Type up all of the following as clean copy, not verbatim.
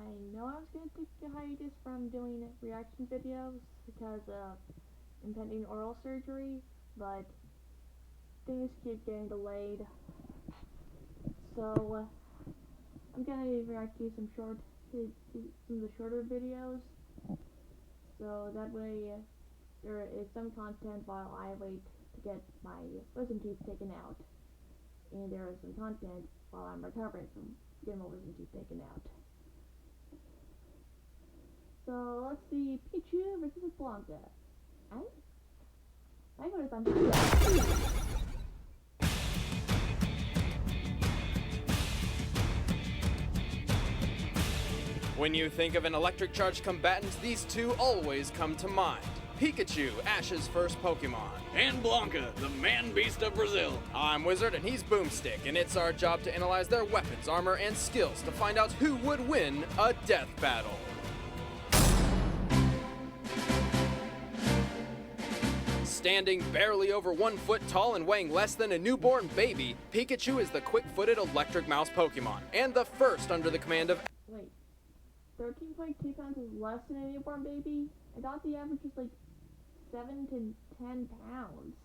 I know I was going to take a hiatus from doing reaction videos because of impending oral surgery, but things keep getting delayed. So I'm going to react to some of the shorter videos, so that way there is some content while I wait to get my wisdom teeth taken out, and there is some content while I'm recovering from getting my wisdom teeth taken out. So let's see, Pikachu versus Blanca. I go to Blanca. When you think of an electric charged combatant, these two always come to mind. Pikachu, Ash's first Pokemon. And Blanca, the man-beast of Brazil. I'm Wizard and he's Boomstick, and it's our job to analyze their weapons, armor, and skills to find out who would win a death battle. Standing barely over 1 foot tall and weighing less than a newborn baby, Pikachu is the quick-footed electric mouse Pokemon, and the first under the command of... Wait, 13.2 pounds is less than a newborn baby? I thought the average was like 7 to 10 pounds.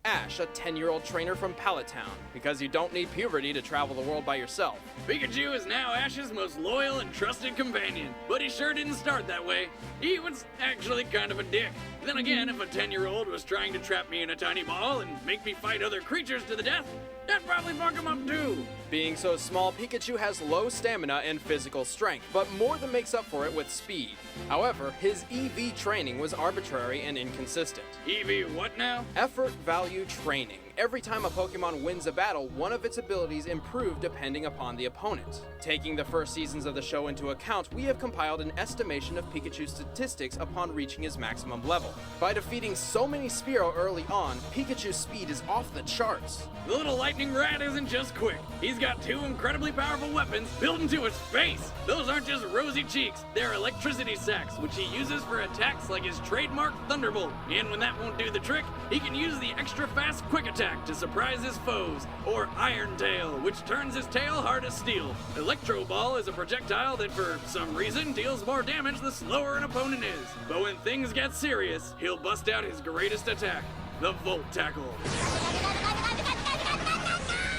Ash, a 10-year-old trainer from Pallet Town, because you don't need puberty to travel the world by yourself. Pikachu is now Ash's most loyal and trusted companion, but he sure didn't start that way. He was actually kind of a dick. Then again, if a 10-year-old was trying to trap me in a tiny ball and make me fight other creatures to the death, that'd probably fuck him up too. Being so small, Pikachu has low stamina and physical strength, but more than makes up for it with speed. However, his EV training was arbitrary and inconsistent. EV what now? Effort value training. Every time a Pokemon wins a battle, one of its abilities improve depending upon the opponent. Taking the first seasons of the show into account, we have compiled an estimation of Pikachu's statistics upon reaching his maximum level. By defeating so many Spearow early on, Pikachu's speed is off the charts. The little lightning rat isn't just quick. He's got two incredibly powerful weapons built into his face. Those aren't just rosy cheeks, they're electricity sacks, which he uses for attacks like his trademark Thunderbolt. And when that won't do the trick, he can use the extra fast quick attack to surprise his foes, or Iron Tail, which turns his tail hard as steel. Electro Ball is a projectile that for some reason deals more damage the slower an opponent is. But when things get serious, he'll bust out his greatest attack, the Volt Tackle.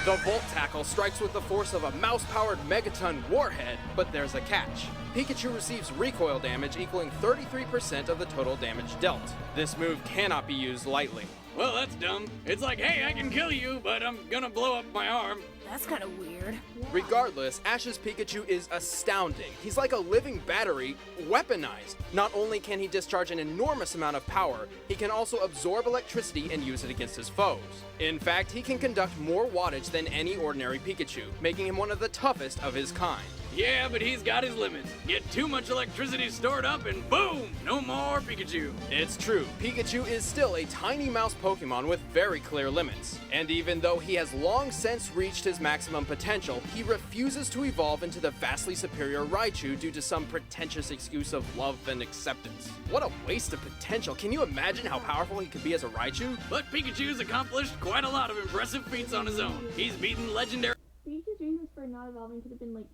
The Volt Tackle strikes with the force of a mouse-powered Megaton warhead, but there's a catch. Pikachu receives recoil damage equaling 33% of the total damage dealt. This move cannot be used lightly. Well, that's dumb. It's like, hey, I can kill you, but I'm gonna blow up my arm. That's kind of weird. Regardless, Ash's Pikachu is astounding. He's like a living battery, weaponized. Not only can he discharge an enormous amount of power, he can also absorb electricity and use it against his foes. In fact, he can conduct more wattage than any ordinary Pikachu, making him one of the toughest of his kind. Yeah, but he's got his limits. Get too much electricity stored up and boom, no more Pikachu. It's true, Pikachu is still a tiny mouse Pokemon with very clear limits. And even though he has long since reached his maximum potential, he refuses to evolve into the vastly superior Raichu due to some pretentious excuse of love and acceptance. What a waste of potential. Can you imagine how powerful he could be as a Raichu? But Pikachu's accomplished quite a lot of impressive feats on his own. He's beaten legendary... Pikachu's reasons for not evolving could have been like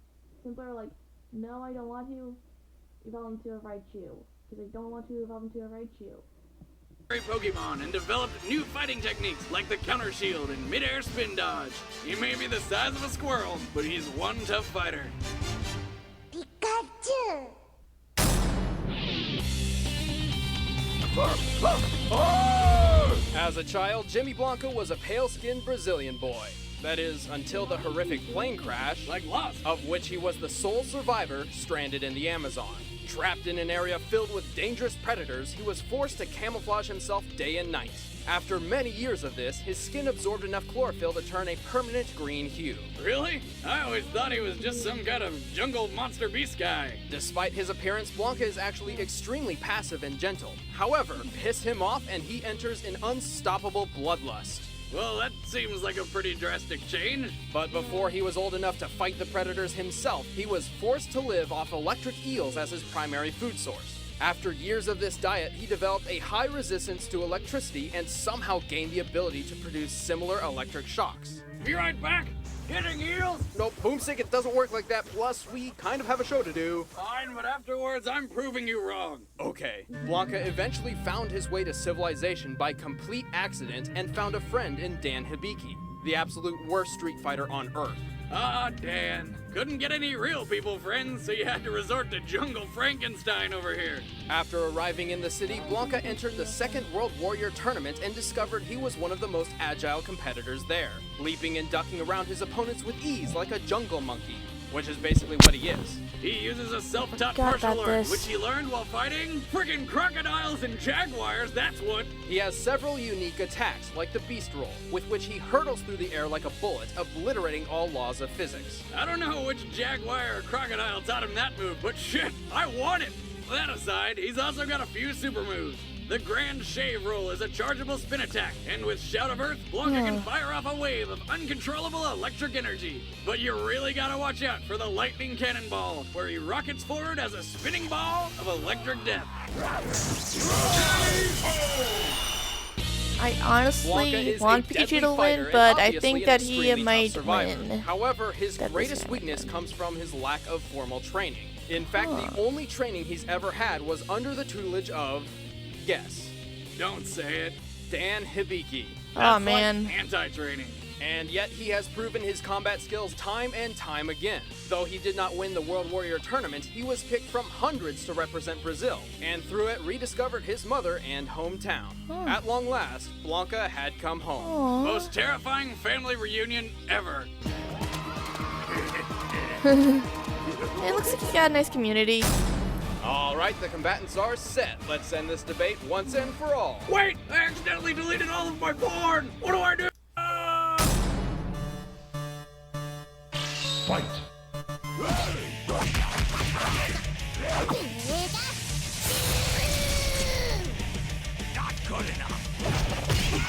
simpler, like, no, I don't want to evolve into a Raichu, because I don't want to evolve into a Raichu. Pokemon and developed new fighting techniques like the counter shield and mid-air spin dodge. He may be the size of a squirrel, but he's one tough fighter. Pikachu! As a child, Jimmy Blanca was a pale-skinned Brazilian boy. That is, until the horrific plane crash, Like Lost. of which he was the sole survivor, stranded in the Amazon. Trapped in an area filled with dangerous predators, he was forced to camouflage himself day and night. After many years of this, his skin absorbed enough chlorophyll to turn a permanent green hue. Really? I always thought he was just some kind of jungle monster beast guy. Despite his appearance, Blanca is actually extremely passive and gentle. However, piss him off and he enters an unstoppable bloodlust. Well, that seems like a pretty drastic change. But before he was old enough to fight the predators himself, he was forced to live off electric eels as his primary food source. After years of this diet, he developed a high resistance to electricity and somehow gained the ability to produce similar electric shocks. Be right back. Hitting heels? Nope, Boomstick, it doesn't work like that. Plus, we kind of have a show to do. Fine, but afterwards, I'm proving you wrong. Okay. Blanca eventually found his way to civilization by complete accident and found a friend in Dan Hibiki, the absolute worst Street Fighter on Earth. Ah, Dan. Couldn't get any real people friends, so you had to resort to Jungle Frankenstein over here. After arriving in the city, Blanca entered the Second World Warrior Tournament and discovered he was one of the most agile competitors there, leaping and ducking around his opponents with ease like a jungle monkey, which is basically what he is. He uses a self-taught Forgot martial about art, this. which he learned while fighting friggin' crocodiles and jaguars, that's what. He has several unique attacks, like the Beast Roll, with which he hurtles through the air like a bullet, obliterating all laws of physics. I don't know which jaguar or crocodile taught him that move, but shit, I want it! That aside, he's also got a few super moves. The Grand Shave Roll is a chargeable spin attack, and with Shout of Earth, Blanca can fire off a wave of uncontrollable electric energy. But you really gotta watch out for the Lightning Cannonball, where he rockets forward as a spinning ball of electric death. I Blanca honestly is want a Pikachu deadly to fighter win, and but I obviously think an that he extremely tough might survivor. win. However, his That greatest doesn't weakness matter. comes from his lack of formal training. In fact, the only training he's ever had was under the tutelage of, guess, Don't say it. Dan Hibiki. Oh That's man. like anti-training. And yet he has proven his combat skills time and time again. Though he did not win the World Warrior Tournament, he was picked from hundreds to represent Brazil, and through it rediscovered his mother and hometown. At long last, Blanca had come home. Aw. Most terrifying family reunion ever. It looks like he got a nice community. All right, the combatants are set. Let's end this debate once and for all. Wait, I accidentally deleted all of my porn. What do I do? Fight! Not good enough.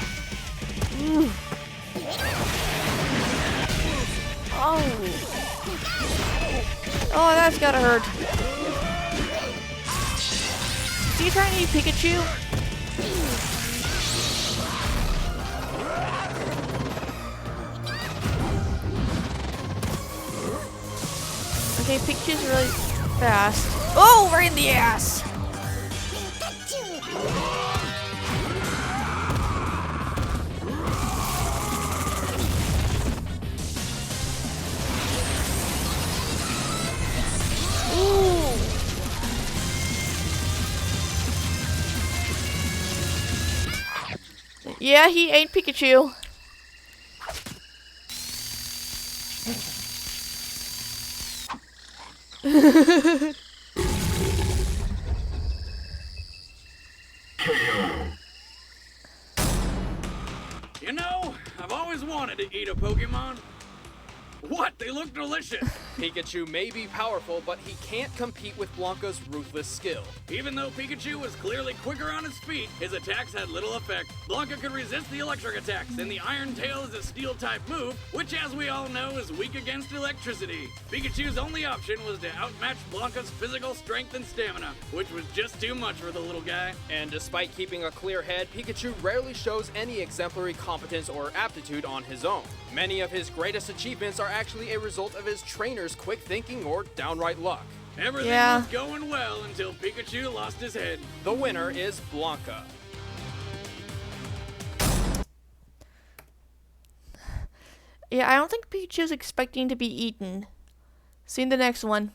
Oh. Oh, that's gotta hurt. Is he trying to eat Pikachu? Okay, Pikachu's really fast. Oh, right in the ass! Ooh. Yeah, he ate Pikachu. You know, I've always wanted to eat a Pokemon. What? They look delicious. Pikachu may be powerful, but he can't compete with Blanca's ruthless skill. Even though Pikachu was clearly quicker on his feet, his attacks had little effect. Blanca could resist the electric attacks, and the Iron Tail is a steel-type move, which as we all know is weak against electricity. Pikachu's only option was to outmatch Blanca's physical strength and stamina, which was just too much for the little guy. And despite keeping a clear head, Pikachu rarely shows any exemplary competence or aptitude on his own. Many of his greatest achievements are actually a result of his trainer's quick thinking or downright luck. Everything Yeah. was going well until Pikachu lost his head. The winner is Blanca. Yeah, I don't think Pikachu's expecting to be eaten. See you in the next one.